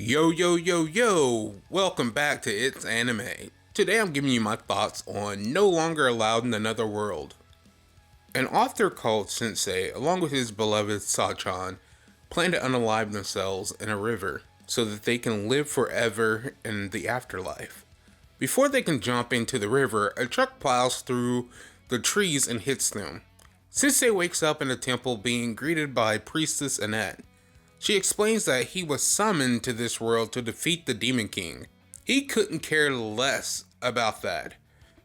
Yo, welcome back to It's Anime. Today I'm giving you my thoughts on No Longer Allowed in Another World. An author called Sensei, along with his beloved Sachan, plan to unalive themselves in a river so that they can live forever in the afterlife. Before they can jump into the river, a truck plows through the trees and hits them. Sensei wakes up in a temple being greeted by Priestess Annette. She explains that he was summoned to this world to defeat the Demon King. He couldn't care less about that.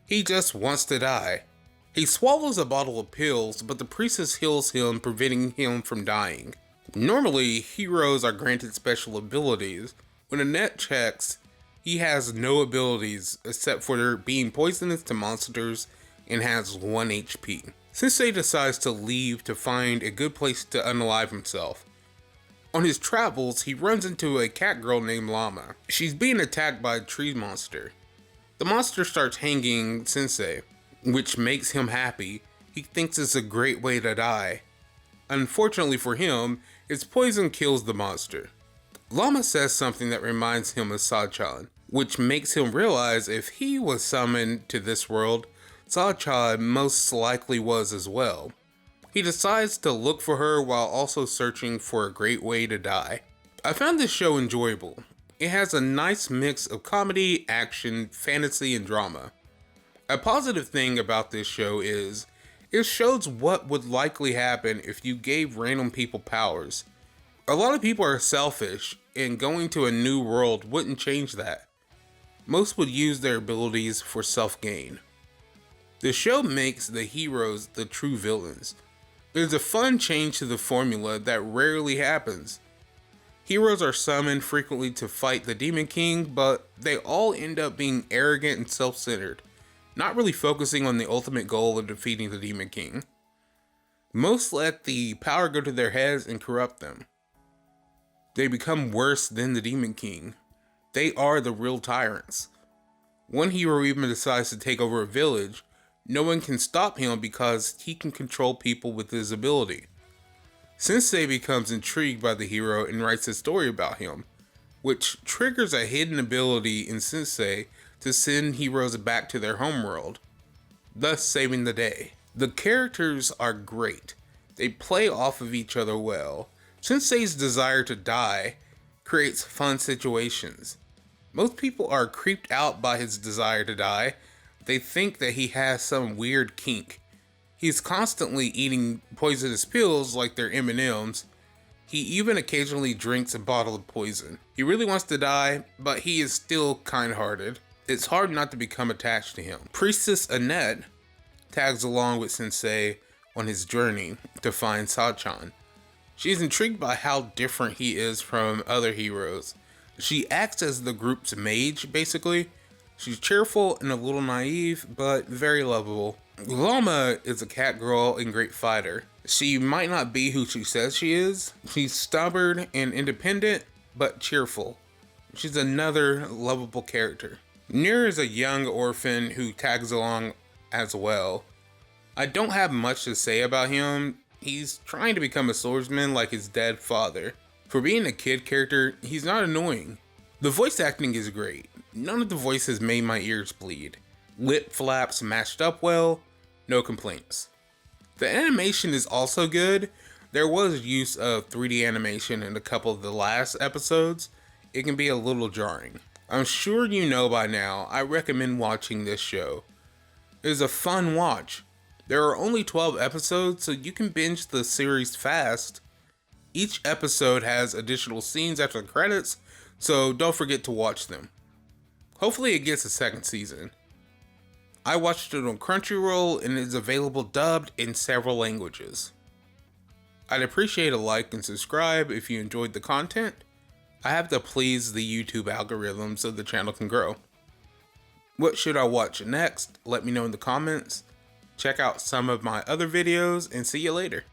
He just wants to die. He swallows a bottle of pills, but the priestess heals him, preventing him from dying. Normally, heroes are granted special abilities. When Annette checks, he has no abilities except for being poisonous to monsters and has 1 HP. Sensei decides to leave to find a good place to unalive himself. On his travels, he runs into a cat girl named Llama. She's being attacked by a tree monster. The monster starts hanging Sensei, which makes him happy. He thinks it's a great way to die. Unfortunately for him, its poison kills the monster. Llama says something that reminds him of Sachan, which makes him realize if he was summoned to this world, Sachan most likely was as well. He decides to look for her while also searching for a great way to die. I found this show enjoyable. It has a nice mix of comedy, action, fantasy, and drama. A positive thing about this show is it shows what would likely happen if you gave random people powers. A lot of people are selfish, and going to a new world wouldn't change that. Most would use their abilities for self-gain. The show makes the heroes the true villains. There's a fun change to the formula that rarely happens. Heroes are summoned frequently to fight the Demon King, but they all end up being arrogant and self-centered, not really focusing on the ultimate goal of defeating the Demon King. Most let the power go to their heads and corrupt them. They become worse than the Demon King. They are the real tyrants. One hero even decides to take over a village. No one can stop him because he can control people with his ability. Sensei becomes intrigued by the hero and writes a story about him, which triggers a hidden ability in Sensei to send heroes back to their homeworld, thus saving the day. The characters are great. They play off of each other well. Sensei's desire to die creates fun situations. Most people are creeped out by his desire to die. They think that he has some weird kink. He's constantly eating poisonous pills like they're M&Ms. He even occasionally drinks a bottle of poison. He really wants to die, but he is still kind-hearted. It's hard not to become attached to him. Priestess Annette tags along with Sensei on his journey to find Sachan. She's intrigued by how different he is from other heroes. She acts as the group's mage, basically. She's cheerful and a little naive, but very lovable. Llama is a cat girl and great fighter. She might not be who she says she is. She's stubborn and independent, but cheerful. She's another lovable character. Nier is a young orphan who tags along as well. I don't have much to say about him. He's trying to become a swordsman like his dead father. For being a kid character, he's not annoying. The voice acting is great. None of the voices made my ears bleed. Lip flaps matched up well, no complaints. The animation is also good. There was use of 3D animation in a couple of the last episodes. It can be a little jarring. I'm sure you know by now, I recommend watching this show. It is a fun watch. There are only 12 episodes, so you can binge the series fast. Each episode has additional scenes after the credits, so don't forget to watch them. Hopefully it gets a second season. I watched it on Crunchyroll and it is available dubbed in several languages. I'd appreciate a like and subscribe if you enjoyed the content. I have to please the YouTube algorithm so the channel can grow. What should I watch next? Let me know in the comments. Check out some of my other videos and see you later.